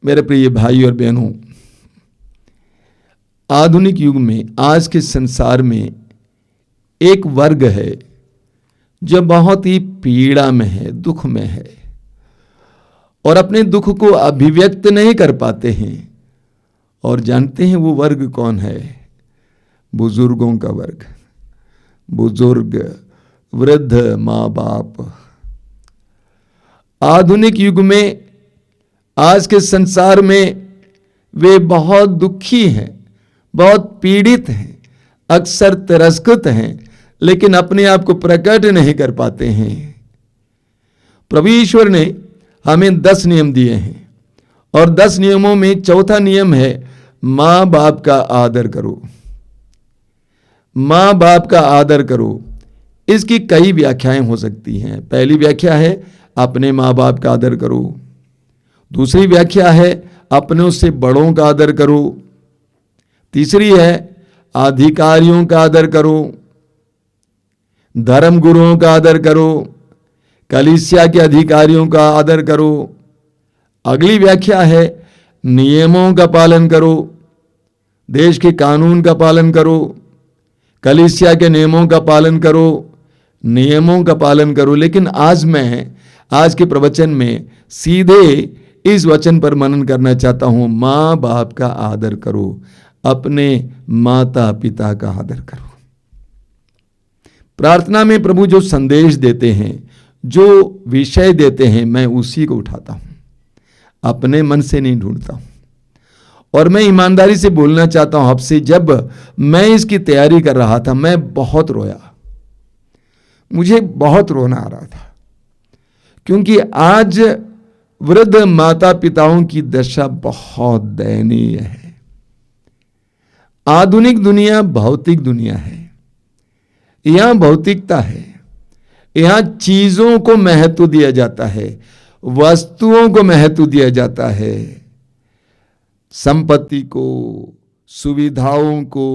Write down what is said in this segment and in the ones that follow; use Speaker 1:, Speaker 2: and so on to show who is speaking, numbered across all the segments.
Speaker 1: मेरे प्रिय भाई और बहनों, आधुनिक युग में, आज के संसार में एक वर्ग है जो बहुत ही पीड़ा में है, दुख में है और अपने दुख को अभिव्यक्त नहीं कर पाते हैं। और जानते हैं वो वर्ग कौन है? बुजुर्गों का वर्ग। बुजुर्ग, वृद्ध, माँ बाप। आधुनिक युग में, आज के संसार में वे बहुत दुखी हैं, बहुत पीड़ित हैं, अक्सर तिरस्कृत हैं, लेकिन अपने आप को प्रकट नहीं कर पाते हैं। प्रभु ईश्वर ने हमें 10 नियम दिए हैं और 10 नियमों में चौथा नियम है माँ बाप का आदर करो। माँ बाप का आदर करो। इसकी कई व्याख्याएं हो सकती हैं। पहली व्याख्या है अपने माँ बाप का आदर करो। दूसरी व्याख्या है अपने उससे बड़ों का आदर करो। तीसरी है अधिकारियों का आदर करो, धर्म गुरुओं का आदर करो, कलीसिया के अधिकारियों का आदर करो। अगली व्याख्या है नियमों का पालन करो, देश के कानून का पालन करो, कलीसिया के नियमों का पालन करो, नियमों का पालन करो। लेकिन आज के प्रवचन में सीधे इस वचन पर मनन करना चाहता हूं, माँ बाप का आदर करो, अपने माता पिता का आदर करो। प्रार्थना में प्रभु जो संदेश देते हैं, जो विषय देते हैं, मैं उसी को उठाता हूं, अपने मन से नहीं ढूंढता हूं। और मैं ईमानदारी से बोलना चाहता हूं आपसे, जब मैं इसकी तैयारी कर रहा था मैं बहुत रोया, मुझे बहुत रोना आ रहा था, क्योंकि आज वृद्ध माता पिताओं की दशा बहुत दयनीय है। आधुनिक दुनिया भौतिक दुनिया है, यहां भौतिकता है, यहां चीजों को महत्व दिया जाता है, वस्तुओं को महत्व दिया जाता है, संपत्ति को, सुविधाओं को,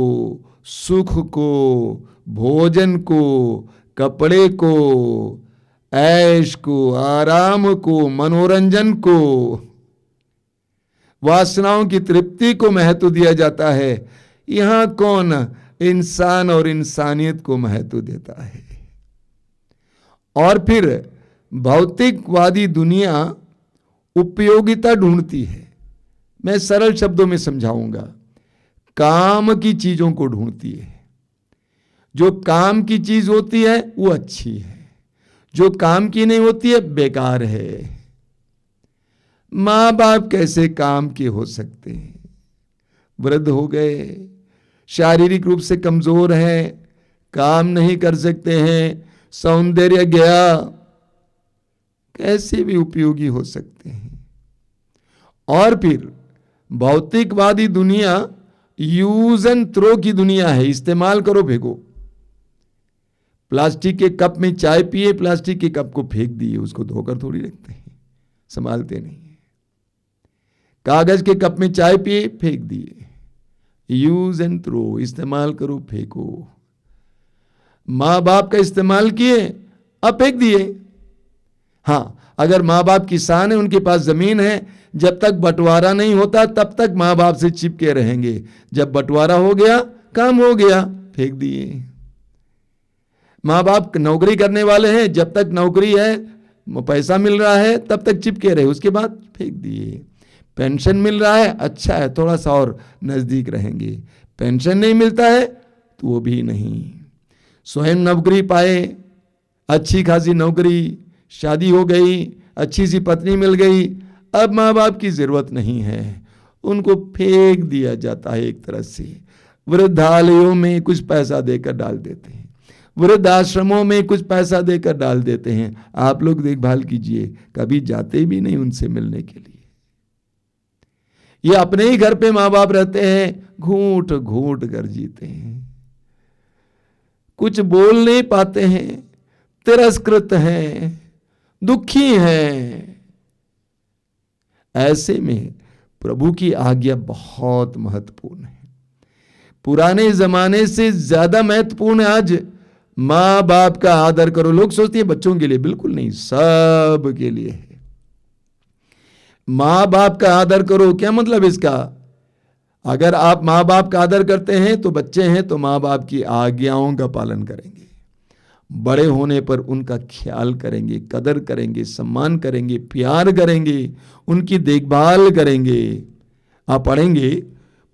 Speaker 1: सुख को, भोजन को, कपड़े को, ऐश को, आराम को, मनोरंजन को, वासनाओं की तृप्ति को महत्व दिया जाता है। यहां कौन इंसान और इंसानियत को महत्व देता है? और फिर भौतिकवादी दुनिया उपयोगिता ढूंढती है। मैं सरल शब्दों में समझाऊंगा, काम की चीजों को ढूंढती है। जो काम की चीज होती है वो अच्छी है, जो काम की नहीं होती है बेकार है। माँ बाप कैसे काम के हो सकते हैं? वृद्ध हो गए, शारीरिक रूप से कमजोर हैं, काम नहीं कर सकते हैं, सौंदर्य गया, कैसे भी उपयोगी हो सकते हैं। और फिर भौतिकवादी दुनिया यूज एंड थ्रो की दुनिया है, इस्तेमाल करो फेंको। प्लास्टिक के कप में चाय पिए, प्लास्टिक के कप को फेंक दिए, उसको धोकर थोड़ी रखते हैं, संभालते नहीं है। कागज के कप में चाय पिए, फेंक दिए। यूज एंड थ्रो, इस्तेमाल करो फेंको। मां बाप का इस्तेमाल किए, अब फेंक दिए। हां, अगर मां बाप किसान है, उनके पास जमीन है, जब तक बंटवारा नहीं होता तब तक मां बाप से चिपके रहेंगे। जब बंटवारा हो गया, काम हो गया, फेंक दिए। मां बाप नौकरी करने वाले हैं, जब तक नौकरी है, पैसा मिल रहा है, तब तक चिपके रहे, उसके बाद फेंक दिए। पेंशन मिल रहा है, अच्छा है, थोड़ा सा और नजदीक रहेंगे। पेंशन नहीं मिलता है तो वो भी नहीं। स्वयं नौकरी पाए, अच्छी खासी नौकरी, शादी हो गई, अच्छी सी पत्नी मिल गई, अब माँ बाप की जरूरत नहीं है, उनको फेंक दिया जाता है। एक तरह से वृद्धालयों में कुछ पैसा देकर डाल देते हैं, वृद्धाश्रमों में कुछ पैसा देकर डाल देते हैं। आप लोग देखभाल कीजिए, कभी जाते भी नहीं उनसे मिलने के लिए। ये अपने ही घर पे माँ बाप रहते हैं, घूंट घूंट कर जीते हैं, कुछ बोल नहीं पाते हैं, तिरस्कृत हैं, दुखी हैं। ऐसे में प्रभु की आज्ञा बहुत महत्वपूर्ण है। पुराने जमाने से ज्यादा महत्वपूर्ण है आज माँ बाप का आदर करो। लोग सोचते हैं बच्चों के लिए, बिल्कुल नहीं, सब के लिए है। माँ बाप का आदर करो। क्या मतलब इसका? अगर आप माँ बाप का आदर करते हैं तो बच्चे हैं तो माँ बाप की आज्ञाओं का पालन करेंगे, बड़े होने पर उनका ख्याल करेंगे, कदर करेंगे, सम्मान करेंगे, प्यार करेंगे, उनकी देखभाल करेंगे। आप पढ़ेंगे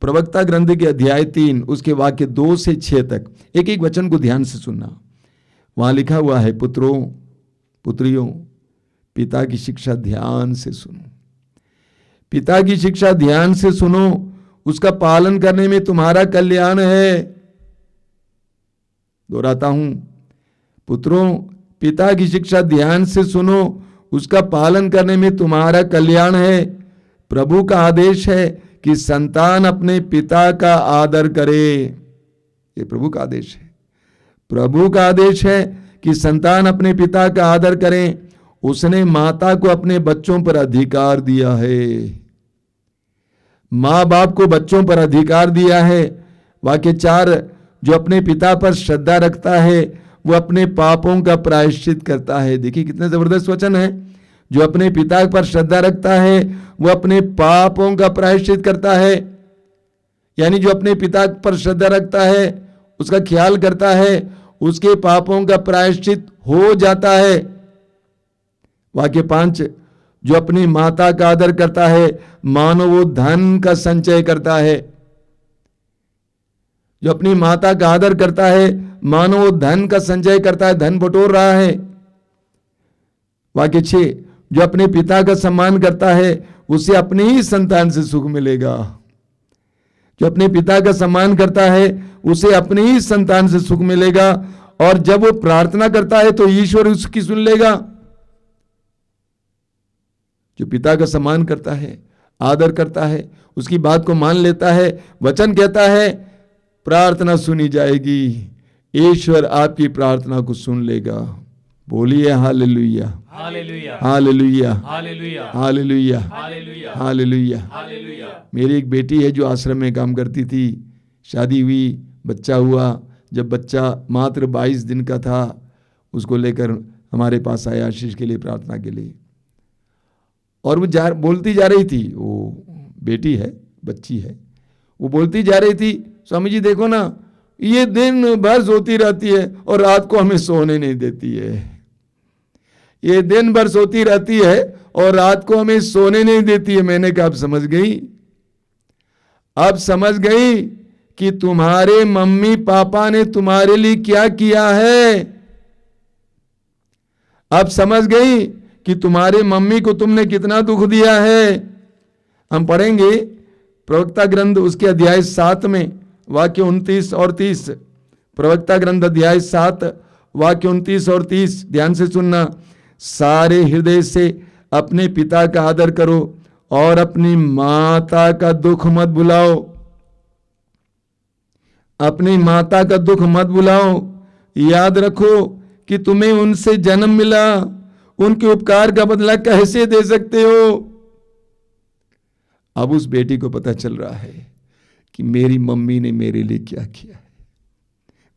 Speaker 1: प्रवक्ता ग्रंथ के अध्याय 3 उसके वाक्य 2 से 6 तक। एक एक वचन को ध्यान से सुनना। वहां लिखा हुआ है, पुत्रों पुत्रियों, पिता की शिक्षा ध्यान से सुनो, पिता की शिक्षा ध्यान से सुनो, उसका पालन करने में तुम्हारा कल्याण है। दोहराता हूं, पुत्रों पिता की शिक्षा ध्यान से सुनो, उसका पालन करने में तुम्हारा कल्याण है। प्रभु का आदेश है कि संतान अपने पिता का आदर करे। ये प्रभु का आदेश है। प्रभु का आदेश है कि संतान अपने पिता का आदर करें। उसने माता को अपने बच्चों पर अधिकार दिया है। माँ बाप को बच्चों पर अधिकार दिया है। वाक्य 4, जो अपने पिता पर श्रद्धा रखता है वो अपने पापों का प्रायश्चित करता है। देखिए कितना जबरदस्त वचन है। जो अपने पिता पर श्रद्धा रखता है वो अपने पापों का प्रायश्चित करता है। यानी जो अपने पिता पर श्रद्धा रखता है, उसका ख्याल करता है, उसके पापों का प्रायश्चित हो जाता है। वाक्य 5, जो अपनी माता का आदर करता है मानो वो धन का संचय करता है। जो अपनी माता का आदर करता है मानो वो धन का संचय करता है, धन बटोर रहा है। वाक्य 6, जो अपने पिता का सम्मान करता है उसे अपनी ही संतान से सुख मिलेगा। जो अपने पिता का सम्मान करता है उसे अपनी ही संतान से सुख मिलेगा, और जब वो प्रार्थना करता है तो ईश्वर उसकी सुन लेगा। जो पिता का सम्मान करता है, आदर करता है, उसकी बात को मान लेता है, वचन कहता है प्रार्थना सुनी जाएगी, ईश्वर आपकी प्रार्थना को सुन लेगा। बोलिए hallelujah,
Speaker 2: hallelujah,
Speaker 1: hallelujah,
Speaker 2: hallelujah,
Speaker 1: hallelujah,
Speaker 2: hallelujah,
Speaker 1: hallelujah.
Speaker 2: Hallelujah.
Speaker 1: मेरी एक बेटी है जो आश्रम में काम करती थी। शादी हुई, बच्चा हुआ। जब बच्चा मात्र 22 दिन का था, उसको लेकर हमारे पास आया आशीष के लिए, प्रार्थना के लिए। और वो बोलती जा रही थी, वो बेटी है, बच्ची है, वो बोलती जा रही थी, स्वामी जी देखो ना, ये दिन भर सोती रहती है और रात को हमें सोने नहीं देती है। ये दिन भर सोती रहती है और रात को हमें सोने नहीं देती है। मैंने कहा अब समझ गई, अब समझ गई कि तुम्हारे मम्मी पापा ने तुम्हारे लिए क्या किया है। अब समझ गई कि तुम्हारे मम्मी को तुमने कितना दुख दिया है। हम पढ़ेंगे प्रवक्ता ग्रंथ उसके अध्याय 7 में वाक्य 29 और 30। प्रवक्ता ग्रंथ अध्याय 7 वाक्य 29 और 30, ध्यान से सुनना। सारे हृदय से अपने पिता का आदर करो और अपनी माता का दुख मत भुलाओ। अपनी माता का दुख मत भुलाओ। याद रखो कि तुम्हें उनसे जन्म मिला, उनके उपकार का बदला कैसे दे सकते हो। अब उस बेटी को पता चल रहा है कि मेरी मम्मी ने मेरे लिए क्या किया है।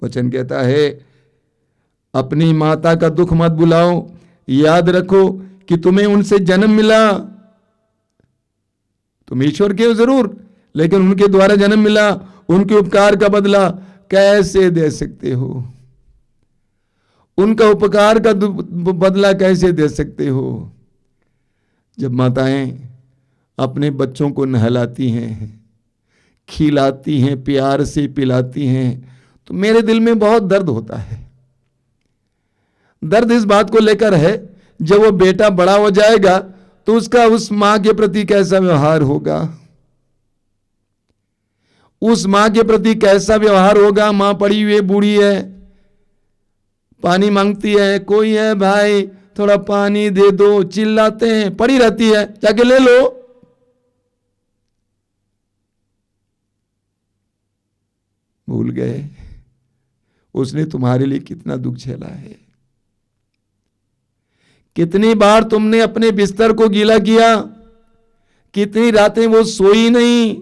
Speaker 1: वचन कहता है अपनी माता का दुख मत भुलाओ, याद रखो कि तुम्हें उनसे जन्म मिला। तुम ईश्वर के हो जरूर, लेकिन उनके द्वारा जन्म मिला, उनके उपकार का बदला कैसे दे सकते हो। उनका उपकार का बदला कैसे दे सकते हो। जब माताएं अपने बच्चों को नहलाती हैं, खिलाती हैं, प्यार से पिलाती हैं, तो मेरे दिल में बहुत दर्द होता है। दर्द इस बात को लेकर है, जब वो बेटा बड़ा हो जाएगा तो उसका उस मां के प्रति कैसा व्यवहार होगा। उस मां के प्रति कैसा व्यवहार होगा। मां पड़ी हुई बूढ़ी है, पानी मांगती है, कोई है भाई थोड़ा पानी दे दो, चिल्लाते हैं, पड़ी रहती है, जाके ले लो। भूल गए उसने तुम्हारे लिए कितना दुख झेला है। कितनी बार तुमने अपने बिस्तर को गीला किया, कितनी रातें वो सोई नहीं,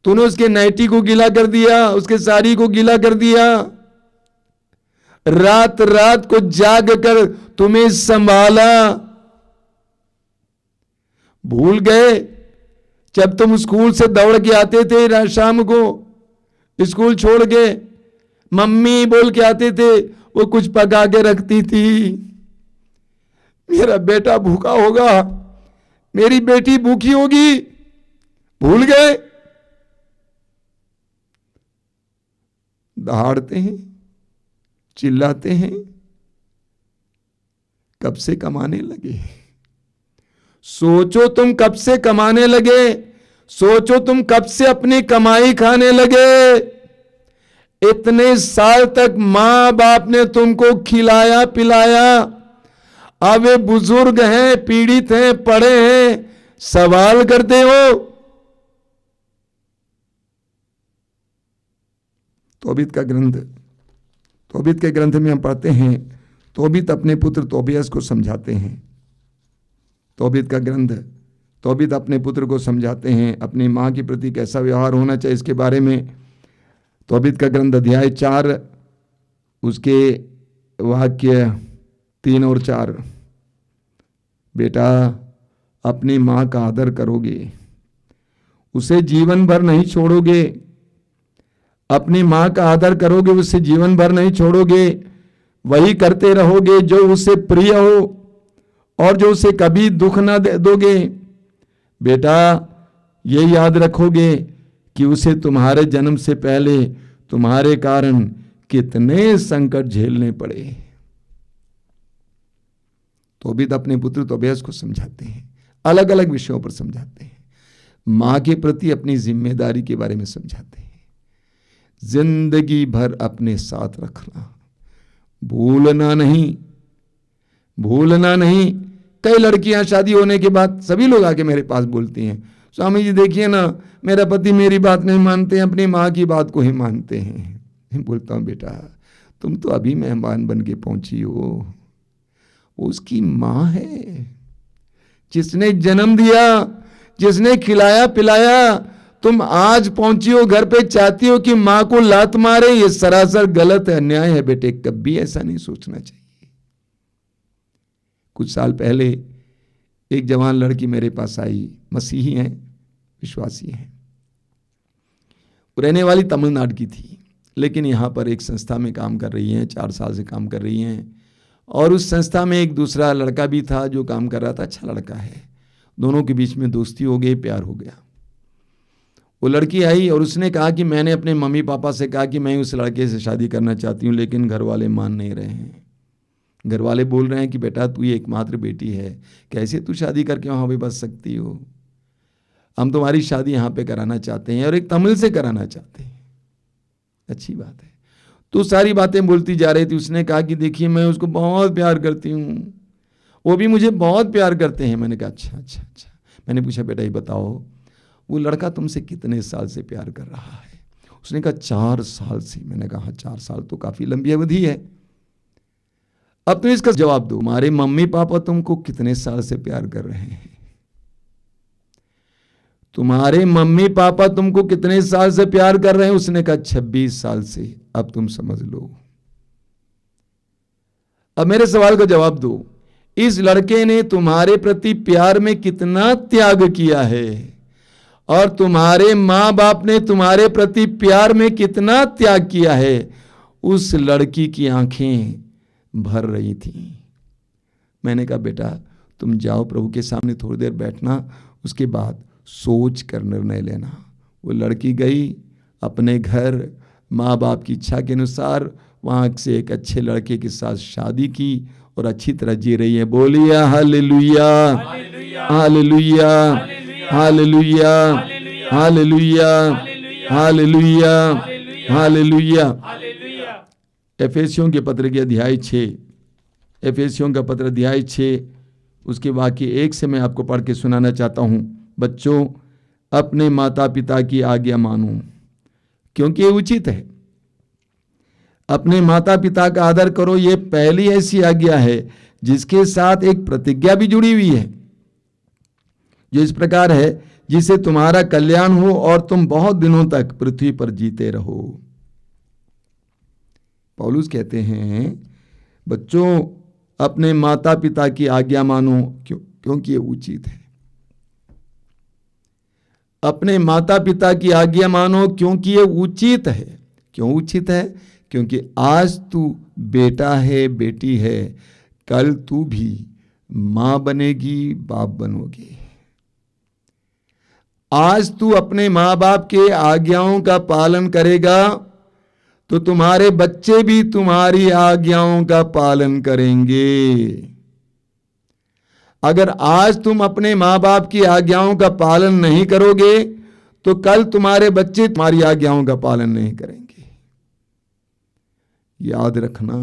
Speaker 1: तूने उसके नाइटी को गीला कर दिया, उसके साड़ी को गीला कर दिया, रात रात को जाग कर तुम्हें संभाला। भूल गए जब तुम स्कूल से दौड़ के आते थे शाम को, स्कूल छोड़ के मम्मी बोल के आते थे, वो कुछ पका के रखती थी, मेरा बेटा भूखा होगा, मेरी बेटी भूखी होगी, भूल गए। दहाड़ते हैं, चिल्लाते हैं, कब से कमाने लगे? सोचो तुम कब से कमाने लगे, सोचो तुम कब से अपनी कमाई खाने लगे। इतने साल तक मां बाप ने तुमको खिलाया पिलाया, अब वे बुजुर्ग हैं, पीड़ित हैं, पड़े हैं, सवाल करते हो। तौबीत का ग्रंथ, तौबीत के ग्रंथ में हम पढ़ते हैं, तौबीत अपने पुत्र तोबियास को समझाते हैं। तौबीत का ग्रंथ, तौबीत अपने पुत्र को समझाते हैं अपनी मां के प्रति कैसा व्यवहार होना चाहिए इसके बारे में। तौबीत का ग्रंथ अध्याय 4 उसके वाक्य 3 और 4, बेटा अपनी मां का आदर करोगे, उसे जीवन भर नहीं छोड़ोगे, अपनी मां का आदर करोगे, उसे जीवन भर नहीं छोड़ोगे, वही करते रहोगे जो उसे प्रिय हो और जो उसे कभी दुख ना दोगे। बेटा ये याद रखोगे कि उसे तुम्हारे जन्म से पहले तुम्हारे कारण कितने संकट झेलने पड़े। तौबीत अपने पुत्र तोबियास को समझाते हैं, अलग अलग विषयों पर समझाते हैं, मां के प्रति अपनी जिम्मेदारी के बारे में समझाते हैं। जिंदगी भर अपने साथ रखना, भूलना नहीं, भूलना नहीं। कई लड़कियां शादी होने के बाद सभी लोग आके मेरे पास बोलती हैं, स्वामी जी देखिए ना, मेरा पति मेरी बात नहीं मानते हैं, अपनी माँ की बात को ही मानते हैं। मैं बोलता हूँ बेटा तुम तो अभी मेहमान बन के पहुंची हो, वो उसकी माँ है, जिसने जन्म दिया, जिसने खिलाया पिलाया। तुम आज पहुंची हो घर पे, चाहती हो कि माँ को लात मारे, ये सरासर गलत है, अन्याय है बेटे, कभी ऐसा नहीं सोचना चाहिए। कुछ साल पहले एक जवान लड़की मेरे पास आई, मसीही हैं, विश्वासी हैं, रहने वाली तमिलनाडु की थी, लेकिन यहाँ पर एक संस्था में काम कर रही हैं, 4 साल से काम कर रही हैं। और उस संस्था में एक दूसरा लड़का भी था जो काम कर रहा था, अच्छा लड़का है, दोनों के बीच में दोस्ती हो गई, प्यार हो गया। वो लड़की आई और उसने कहा कि मैंने अपने मम्मी पापा से कहा कि मैं उस लड़के से शादी करना चाहती हूँ, लेकिन घर वाले मान नहीं रहे हैं। घर वाले बोल रहे हैं कि बेटा तू ये एकमात्र बेटी है, कैसे तू शादी करके वहाँ पे बस सकती हो, हम तुम्हारी शादी यहाँ पे कराना चाहते हैं और एक तमिल से कराना चाहते हैं। अच्छी बात है। तो सारी बातें बोलती जा रही थी। उसने कहा कि देखिए मैं उसको बहुत प्यार करती हूँ, वो भी मुझे बहुत प्यार करते हैं। मैंने कहा अच्छा अच्छा अच्छा। मैंने पूछा बेटा ये बताओ वो लड़का तुमसे कितने साल से प्यार कर रहा है? उसने कहा 4 साल से। मैंने कहा 4 साल तो काफी लंबी अवधि है। अब तो इसका जवाब दो, हमारे मम्मी पापा तुमको कितने साल से प्यार कर रहे हैं? तुम्हारे मम्मी पापा तुमको कितने साल से प्यार कर रहे हैं? उसने कहा 26 साल से। अब तुम समझ लो। अब मेरे सवाल का जवाब दो, इस लड़के ने तुम्हारे प्रति प्यार में कितना त्याग किया है और तुम्हारे मां बाप ने तुम्हारे प्रति प्यार में कितना त्याग किया है? उस लड़की की आंखें भर रही थी। मैंने कहा बेटा तुम जाओ प्रभु के सामने थोड़ी देर बैठना, उसके बाद सोच कर निर्णय लेना। वो लड़की गई अपने घर, माँ बाप की इच्छा के अनुसार वहाँ से एक अच्छे लड़के के साथ शादी की और अच्छी तरह जी रही है। बोलिए hallelujah, hallelujah, hallelujah, hallelujah, hallelujah, hallelujah. एफेसियों के पत्र के अध्याय 6, एफेसियों का पत्र अध्याय 6 उसके वाक्य 1 से मैं आपको पढ़ के सुनाना चाहता हूँ। बच्चों अपने माता पिता की आज्ञा मानो क्योंकि ये उचित है। अपने माता पिता का आदर करो, ये पहली ऐसी आज्ञा है जिसके साथ एक प्रतिज्ञा भी जुड़ी हुई है, जो इस प्रकार है जिससे तुम्हारा कल्याण हो और तुम बहुत दिनों तक पृथ्वी पर जीते रहो। पौलुस कहते हैं बच्चों अपने माता पिता की आज्ञा मानो क्योंकि ये उचित है। अपने माता पिता की आज्ञा मानो, क्योंकि ये उचित है। क्यों उचित है? क्योंकि आज तू बेटा है, बेटी है, कल तू भी मां बनेगी, बाप बनोगी। आज तू अपने मां बाप के आज्ञाओं का पालन करेगा तो तुम्हारे बच्चे भी तुम्हारी आज्ञाओं का पालन करेंगे। अगर आज तुम अपने मां बाप की आज्ञाओं का पालन नहीं करोगे तो कल तुम्हारे बच्चे तुम्हारी आज्ञाओं का पालन नहीं करेंगे। याद रखना,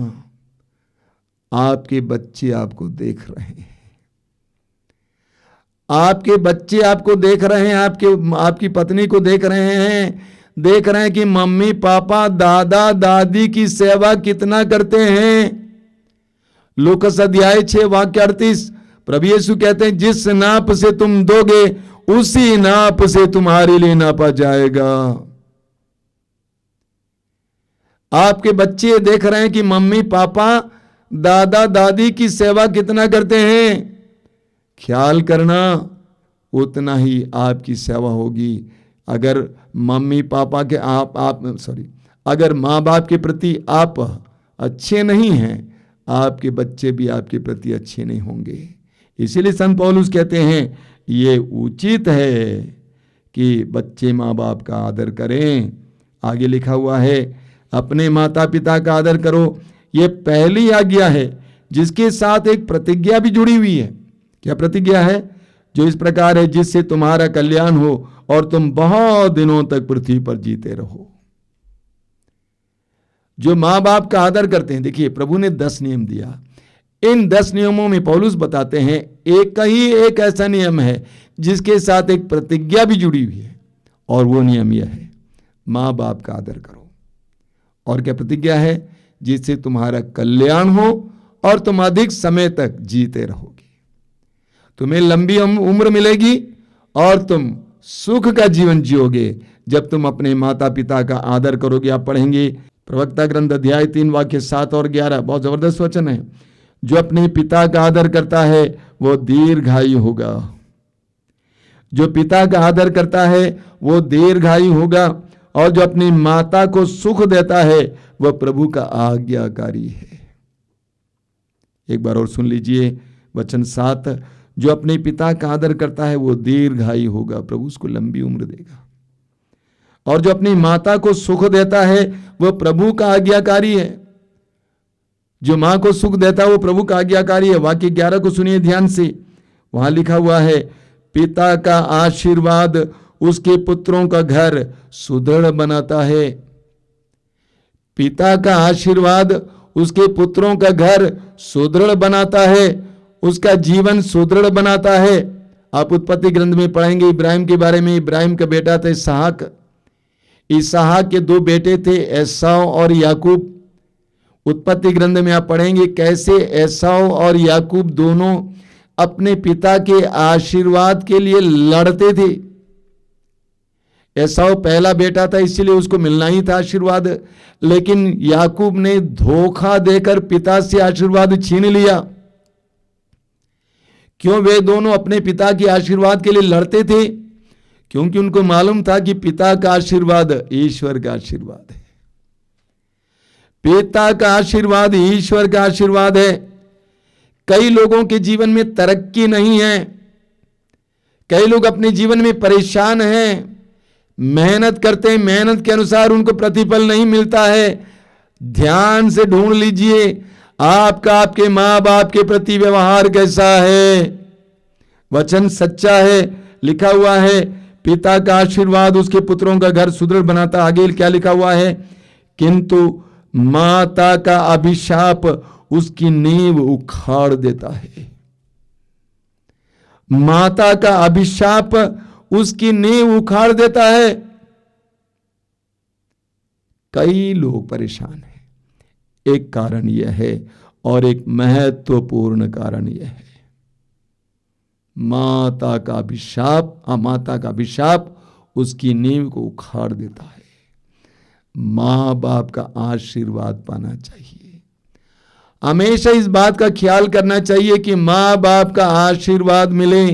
Speaker 1: आपके बच्चे आपको देख रहे हैं, आपके बच्चे आपको देख रहे हैं, आपकी पत्नी को देख रहे हैं कि मम्मी पापा दादा दादी की सेवा कितना करते हैं। लूकास अध्याय 6 वाक्य 38, प्रभु यीशु कहते हैं, जिस नाप से तुम दोगे उसी नाप से तुम्हारे लिए नापा जाएगा। आपके बच्चे देख रहे हैं कि मम्मी पापा दादा दादी की सेवा कितना करते हैं। ख्याल करना, उतना ही आपकी सेवा होगी। अगर मम्मी पापा के अगर माँ बाप के प्रति आप अच्छे नहीं हैं, आपके बच्चे भी आपके प्रति अच्छे नहीं होंगे। इसीलिए संत पौलुस कहते हैं ये उचित है कि बच्चे माँ बाप का आदर करें। आगे लिखा हुआ है, अपने माता पिता का आदर करो, ये पहली आज्ञा है जिसके साथ एक प्रतिज्ञा भी जुड़ी हुई है। क्या प्रतिज्ञा है? जो इस प्रकार है, जिससे तुम्हारा कल्याण हो और तुम बहुत दिनों तक पृथ्वी पर जीते रहो। जो मां बाप का आदर करते हैं, देखिए प्रभु ने 10 नियम दिया। इन 10 नियमों में पौलुस बताते हैं एक ऐसा नियम है जिसके साथ एक प्रतिज्ञा भी जुड़ी हुई है, और वो नियम यह है, मां बाप का आदर करो। और क्या प्रतिज्ञा है? जिससे तुम्हारा कल्याण हो और तुम अधिक समय तक जीते रहोगे। तुम्हें लंबी उम्र मिलेगी और तुम सुख का जीवन जियोगे जब तुम अपने माता पिता का आदर करोगे। आप पढ़ेंगे प्रवक्ता ग्रंथ अध्याय 3 वाक्य 7 और 11, बहुत जबरदस्त वचन है। जो अपने पिता का आदर करता है वो दीर्घायु होगा। जो पिता का आदर करता है वो दीर्घायु होगा, और जो अपनी माता को सुख देता है वह प्रभु का आज्ञाकारी है। एक बार और सुन लीजिए वचन 7, जो अपने पिता का आदर करता है वो दीर्घायु होगा, प्रभु उसको लंबी उम्र देगा। और जो अपनी माता को सुख देता है वह प्रभु का आज्ञाकारी है। जो मां को सुख देता है वो प्रभु का आज्ञाकारी है। वाक्य 11 को सुनिए ध्यान से, वहां लिखा हुआ है, पिता का आशीर्वाद उसके पुत्रों का घर सुदृढ़ बनाता है। पिता का आशीर्वाद उसके पुत्रों का घर सुदृढ़ बनाता है, उसका जीवन सुदृढ़ बनाता है। आप उत्पत्ति ग्रंथ में पढ़ेंगे इब्राहिम के बारे में। इब्राहिम का बेटा था इसहाक। इसहाक के 2 बेटे थे, एसाव और याकूब। उत्पत्ति ग्रंथ में आप पढ़ेंगे कैसे एसाव और याकूब दोनों अपने पिता के आशीर्वाद के लिए लड़ते थे। एसाव पहला बेटा था, इसलिए उसको मिलना ही था आशीर्वाद, लेकिन याकूब ने धोखा देकर पिता से आशीर्वाद छीन लिया। क्यों वे दोनों अपने पिता के आशीर्वाद के लिए लड़ते थे? क्योंकि उनको मालूम था कि पिता का आशीर्वाद ईश्वर का आशीर्वाद है। पिता का आशीर्वाद ईश्वर का आशीर्वाद है। कई लोगों के जीवन में तरक्की नहीं है, कई लोग अपने जीवन में परेशान हैं, मेहनत करते हैं, मेहनत के अनुसार उनको प्रतिफल नहीं मिलता है। ध्यान से ढूंढ लीजिए आपका आपके मां बाप के प्रति व्यवहार कैसा है। वचन सच्चा है, लिखा हुआ है पिता का आशीर्वाद उसके पुत्रों का घर सुदृढ़ बनाता। आगे क्या लिखा हुआ है? किंतु माता का अभिशाप उसकी नींव उखाड़ देता है। माता का अभिशाप उसकी नींव उखाड़ देता है। कई लोग परेशान हैं। एक कारण यह है, और एक महत्वपूर्ण कारण यह है, माता का अभिशाप उसकी नींव को उखाड़ देता है। मां बाप का आशीर्वाद पाना चाहिए। हमेशा इस बात का ख्याल करना चाहिए कि मां बाप का आशीर्वाद मिले,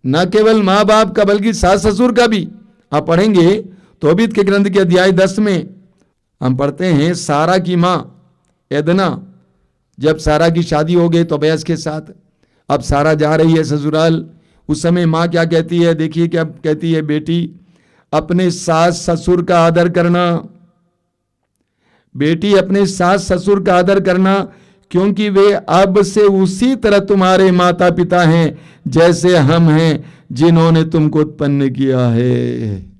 Speaker 1: न केवल माँ बाप का बल्कि सास ससुर का भी। आप पढ़ेंगे तोबीत के ग्रंथ के अध्याय 10 में हम पढ़ते हैं सारा की माँ एदना, जब सारा की शादी हो गई तो अबयास के साथ, अब सारा जा रही है ससुराल। उस समय माँ क्या कहती है, देखिए क्या कहती है, बेटी अपने सास ससुर का आदर करना, बेटी अपने सास ससुर का आदर करना, क्योंकि वे अब से उसी तरह तुम्हारे माता पिता हैं जैसे हम हैं जिन्होंने तुमको उत्पन्न किया है।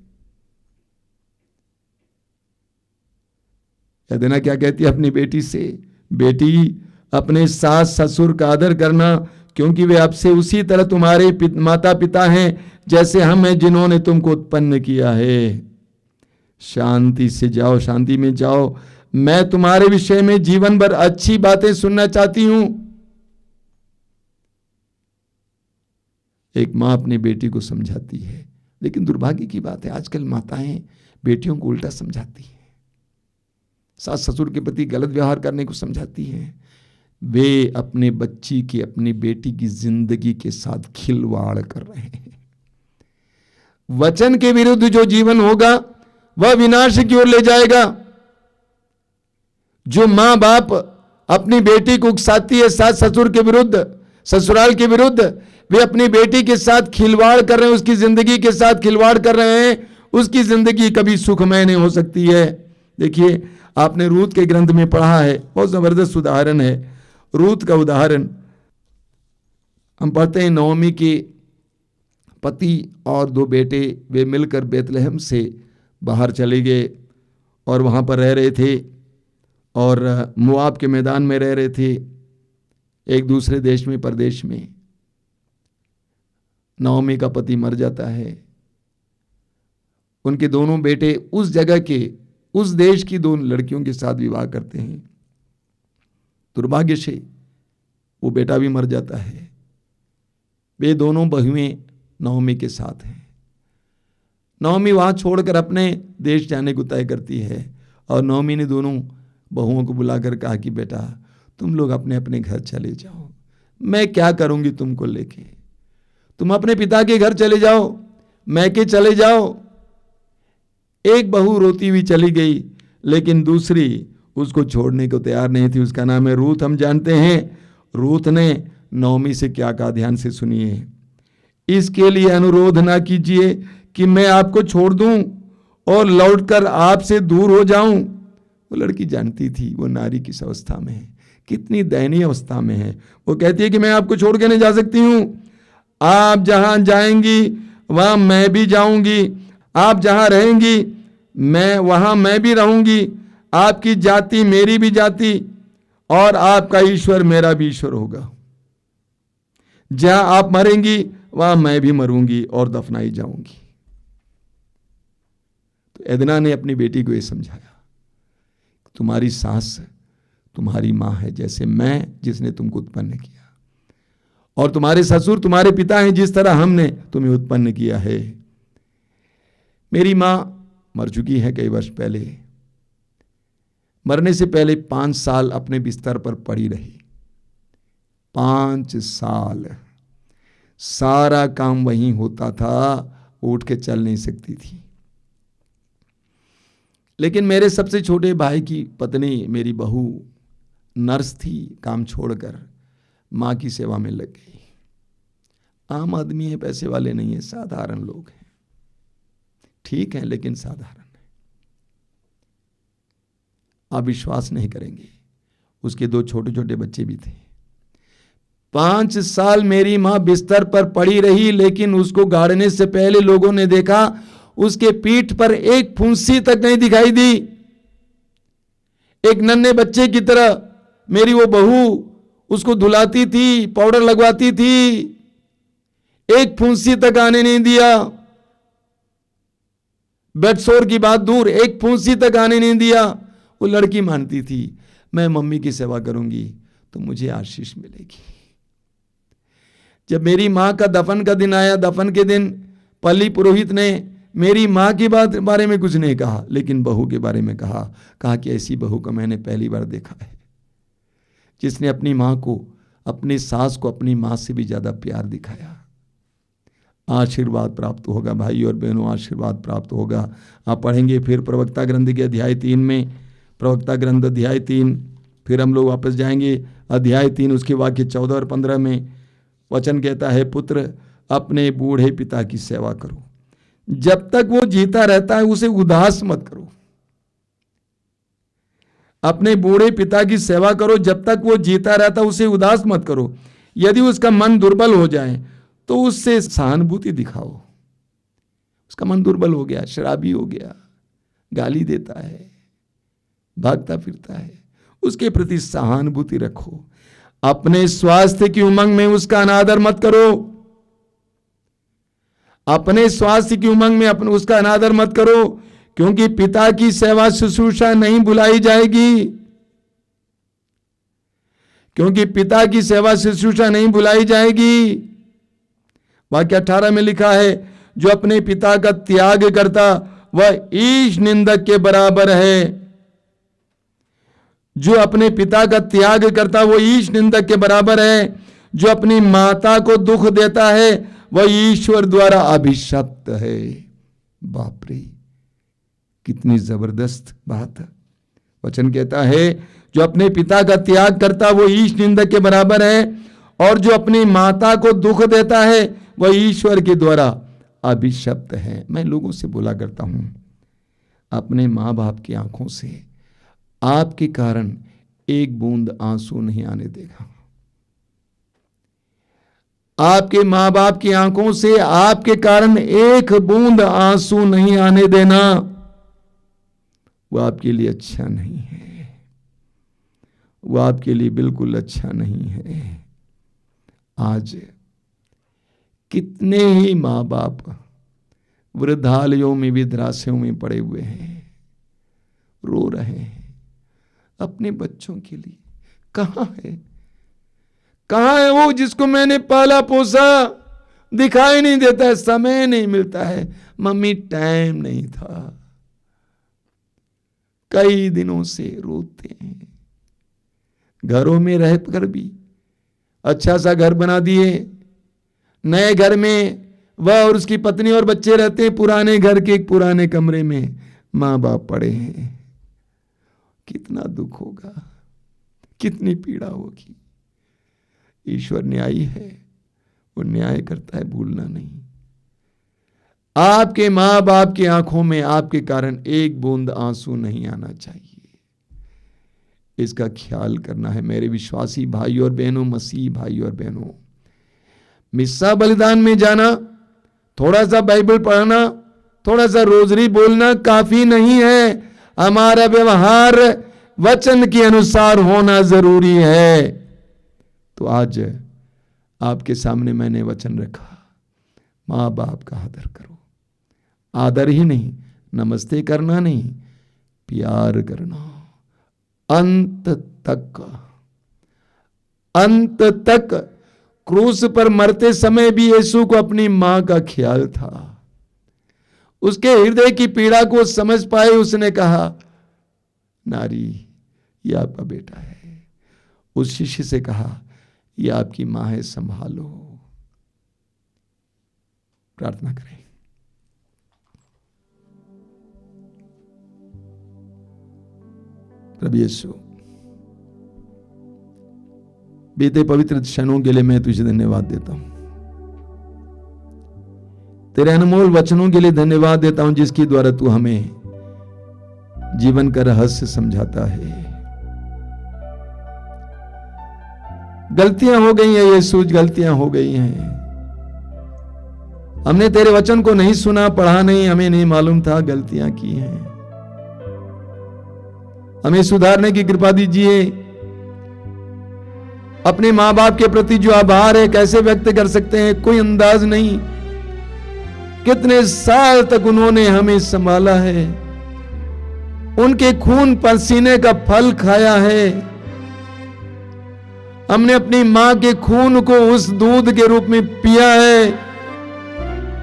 Speaker 1: यदना क्या कहती है अपनी बेटी से, बेटी अपने सास ससुर का आदर करना, क्योंकि वे अब से उसी तरह तुम्हारे माता पिता हैं जैसे हम हैं जिन्होंने तुमको उत्पन्न किया है। शांति से जाओ, शांति में जाओ। मैं तुम्हारे विषय में जीवन भर अच्छी बातें सुनना चाहती हूं। एक मां अपनी बेटी को समझाती है, लेकिन दुर्भाग्य की बात है आजकल माताएं बेटियों को उल्टा समझाती हैं, सास ससुर के प्रति गलत व्यवहार करने को समझाती हैं। वे अपने बच्ची की, अपनी बेटी की जिंदगी के साथ खिलवाड़ कर रहे हैं। वचन के विरुद्ध जो जीवन होगा वह विनाश की ओर ले जाएगा। जो मां बाप अपनी बेटी को उकसाती है सास ससुर के विरुद्ध, ससुराल के विरुद्ध, वे अपनी बेटी के साथ खिलवाड़ कर रहे हैं, उसकी जिंदगी के साथ खिलवाड़ कर रहे हैं। उसकी जिंदगी कभी सुखमय नहीं हो सकती है। देखिए आपने रूत के ग्रंथ में पढ़ा है, बहुत जबरदस्त उदाहरण है रूत का उदाहरण। हम पढ़ते हैं नओमी के पति और 2 बेटे वे मिलकर बेतलहम से बाहर चले गए और वहाँ पर रह रहे थे और मोआब के मैदान में रह रहे थे, एक दूसरे देश में, परदेश में। नओमी का पति मर जाता है। उनके दोनों बेटे उस जगह के, उस देश की 2 लड़कियों के साथ विवाह करते हैं। दुर्भाग्य से वो बेटा भी मर जाता है। वे दोनों बहुएं नओमी के साथ हैं। नओमी वहां छोड़कर अपने देश जाने को तय करती है और नओमी ने दोनों बहुओं को बुलाकर कहा कि बेटा तुम लोग अपने अपने घर चले जाओ, मैं क्या करूंगी तुमको लेके, तुम अपने पिता के घर चले जाओ, मैके चले जाओ। एक बहू रोती हुई चली गई, लेकिन दूसरी उसको छोड़ने को तैयार नहीं थी। उसका नाम है रूत। हम जानते हैं रूत ने नओमी से क्या कहा, ध्यान से सुनिए। इसके लिए अनुरोध ना कीजिए कि मैं आपको छोड़ दूं और लौटकर आपसे दूर हो जाऊं। वो लड़की जानती थी वो नारी किस अवस्था में है, कितनी दयनीय अवस्था में है। वो कहती है कि मैं आपको छोड़ के नहीं जा सकती हूं, आप जहां जाएंगी वहां मैं भी जाऊंगी, आप जहां रहेंगी वहां मैं भी रहूंगी, आपकी जाति मेरी भी जाति और आपका ईश्वर मेरा भी ईश्वर होगा। जहां आप मरेंगी वहां मैं भी मरूंगी और दफनाई जाऊंगी। तो एदना ने अपनी बेटी को यह समझाया, तुम्हारी सास तुम्हारी मां है जैसे मैं जिसने तुमको उत्पन्न किया, और तुम्हारे ससुर तुम्हारे पिता हैं जिस तरह हमने तुम्हें उत्पन्न किया है। मेरी मां मर चुकी है कई वर्ष पहले। मरने से पहले 5 साल अपने बिस्तर पर पड़ी रही। 5 साल सारा काम वहीं होता था, उठ के चल नहीं सकती थी। लेकिन मेरे सबसे छोटे भाई की पत्नी, मेरी बहू नर्स थी, काम छोड़कर मां की सेवा में लग गई। आम आदमी है, पैसे वाले नहीं है, साधारण लोग हैं, ठीक है लेकिन साधारण है। आप विश्वास नहीं करेंगे, उसके 2 छोटे छोटे बच्चे भी थे। 5 साल मेरी मां बिस्तर पर पड़ी रही, लेकिन उसको गाड़ने से पहले लोगों ने देखा उसके पीठ पर एक फुंसी तक नहीं दिखाई दी। एक नन्हे बच्चे की तरह मेरी वो बहू उसको धुलाती थी, पाउडर लगवाती थी, एक फुंसी तक आने नहीं दिया। बेडसोर की बात दूर, एक फुंसी तक आने नहीं दिया। वो लड़की मानती थी मैं मम्मी की सेवा करूंगी तो मुझे आशीष मिलेगी। जब मेरी मां का दफन का दिन आया, दफन के दिन पल्ली पुरोहित ने मेरी मां की बारे में कुछ नहीं कहा, लेकिन बहू के बारे में कहा कि ऐसी बहू को मैंने पहली बार देखा है जिसने अपनी मां को, अपनी सास को अपनी मां से भी ज्यादा प्यार दिखाया। आशीर्वाद प्राप्त होगा। भाई और बहनों, आशीर्वाद प्राप्त होगा। आप पढ़ेंगे फिर प्रवक्ता ग्रंथ के अध्याय 3 में, प्रवक्ता ग्रंथ अध्याय 3, फिर हम लोग वापस जाएंगे अध्याय 3 उसके वाक्य 14 और 15 में वचन कहता है, पुत्र अपने बूढ़े पिता की सेवा करो, जब तक वो जीता रहता है उसे उदास मत करो। अपने बूढ़े पिता की सेवा करो, जब तक वो जीता रहता है उसे उदास मत करो। यदि उसका मन दुर्बल हो जाए तो उससे सहानुभूति दिखाओ। उसका मन दुर्बल हो गया, शराबी हो गया, गाली देता है, भागता फिरता है, उसके प्रति सहानुभूति रखो। अपने स्वास्थ्य की उमंग में उसका अनादर मत करो। अपने स्वास्थ्य की उमंग में उसका अनादर मत करो, क्योंकि पिता की सेवा शुश्रूषा नहीं भुलाई जाएगी। क्योंकि पिता की सेवा शुश्रूषा नहीं भुलाई जाएगी। वाक्य 18 में लिखा है, जो अपने पिता का त्याग करता वह ईश निंदक के बराबर है। जो अपने पिता का त्याग करता वो ईश निंदक के बराबर है। जो अपनी माता को दुख देता है वह ईश्वर द्वारा अभिशप्त है। बाप रे, कितनी जबरदस्त बात है। वचन कहता है, जो अपने पिता का त्याग करता वो ईश निंदक के बराबर है, और जो अपनी माता को दुख देता है वह ईश्वर के द्वारा अभिशप्त है। मैं लोगों से बोला करता हूं, अपने माँ बाप की आंखों से आपके कारण एक बूंद आंसू नहीं आने देगा। आपके माँ बाप की आंखों से आपके कारण एक बूंद आंसू नहीं आने देना। वो आपके लिए अच्छा नहीं है। वो आपके लिए बिल्कुल अच्छा नहीं है। आज कितने ही माँ बाप वृद्धालयों में, वृद्धाश्रमों में पड़े हुए हैं, रो रहे हैं अपने बच्चों के लिए। कहां है, कहां है वो जिसको मैंने पाला पोसा? दिखाई नहीं देता है, समय नहीं मिलता है। मम्मी टाइम नहीं था। कई दिनों से रोते हैं। घरों में रहकर भी अच्छा सा घर बना दिए, नए घर में वह और उसकी पत्नी और बच्चे रहते हैं, पुराने घर के एक पुराने कमरे में मां बाप पड़े हैं। कितना दुख होगा, कितनी पीड़ा होगी। ईश्वर न्यायी है, वो न्याय करता है, भूलना नहीं। आपके मां बाप की आंखों में आपके कारण एक बूंद आंसू नहीं आना चाहिए। इसका ख्याल करना है मेरे विश्वासी भाई और बहनों, मसीह भाई और बहनों। मिस्सा बलिदान में जाना, थोड़ा सा बाइबल पढ़ना, थोड़ा सा रोजरी बोलना काफी नहीं है। हमारा व्यवहार वचन के अनुसार होना जरूरी है। तो आज आपके सामने मैंने वचन रखा, मां बाप का आदर करो। आदर ही नहीं, नमस्ते करना नहीं, प्यार करना। अंत तक क्रूस पर मरते समय भी यीशु को अपनी मां का ख्याल था। उसके हृदय की पीड़ा को समझ पाए, उसने कहा, नारी ये आपका बेटा है। उस शिष्य से कहा, ये आपकी मां है, संभालो। प्रार्थना करें। प्रभु यीशु, बीते पवित्र क्षणों के लिए मैं तुझे धन्यवाद देता हूं। तेरे अनमोल वचनों के लिए धन्यवाद देता हूं, जिसके द्वारा तू हमें जीवन का रहस्य समझाता है। गलतियां हो गई हैं यीशु, गलतियां हो गई हैं। हमने तेरे वचन को नहीं सुना, पढ़ा नहीं, हमें नहीं मालूम था, गलतियां की हैं। हमें सुधारने की कृपा दीजिए। अपने मां बाप के प्रति जो आभार है कैसे व्यक्त कर सकते हैं, कोई अंदाज नहीं। कितने साल तक उन्होंने हमें संभाला है, उनके खून पसीने का फल खाया है। हमने अपनी मां के खून को उस दूध के रूप में पिया है।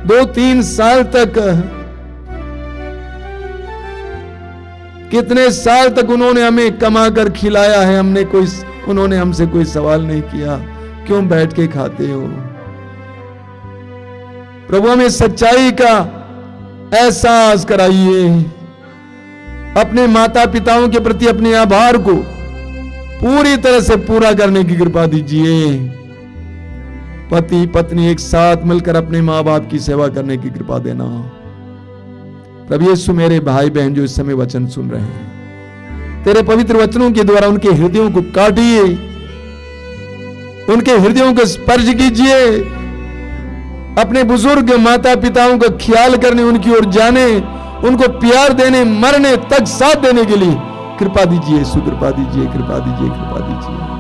Speaker 1: 2-3 साल तक, कितने साल तक उन्होंने हमें कमा कर खिलाया है। उन्होंने हमसे कोई सवाल नहीं किया, क्यों बैठ के खाते हो? प्रभु हमें सच्चाई का एहसास कराइए, अपने माता पिताओं के प्रति अपने आभार को पूरी तरह से पूरा करने की कृपा दीजिए। पति पत्नी एक साथ मिलकर अपने मां बाप की सेवा करने की कृपा देना। प्रभु यीशु, मेरे भाई बहन जो इस समय वचन सुन रहे हैं, तेरे पवित्र वचनों के द्वारा उनके हृदयों को काटिए, उनके हृदयों को स्पर्श कीजिए, अपने बुजुर्ग माता पिताओं का ख्याल करने, उनकी ओर जाने, उनको प्यार देने, मरने तक साथ देने के लिए कृपा दीजिए, सुकृपा दीजिए, कृपा दीजिए, कृपा दीजिए।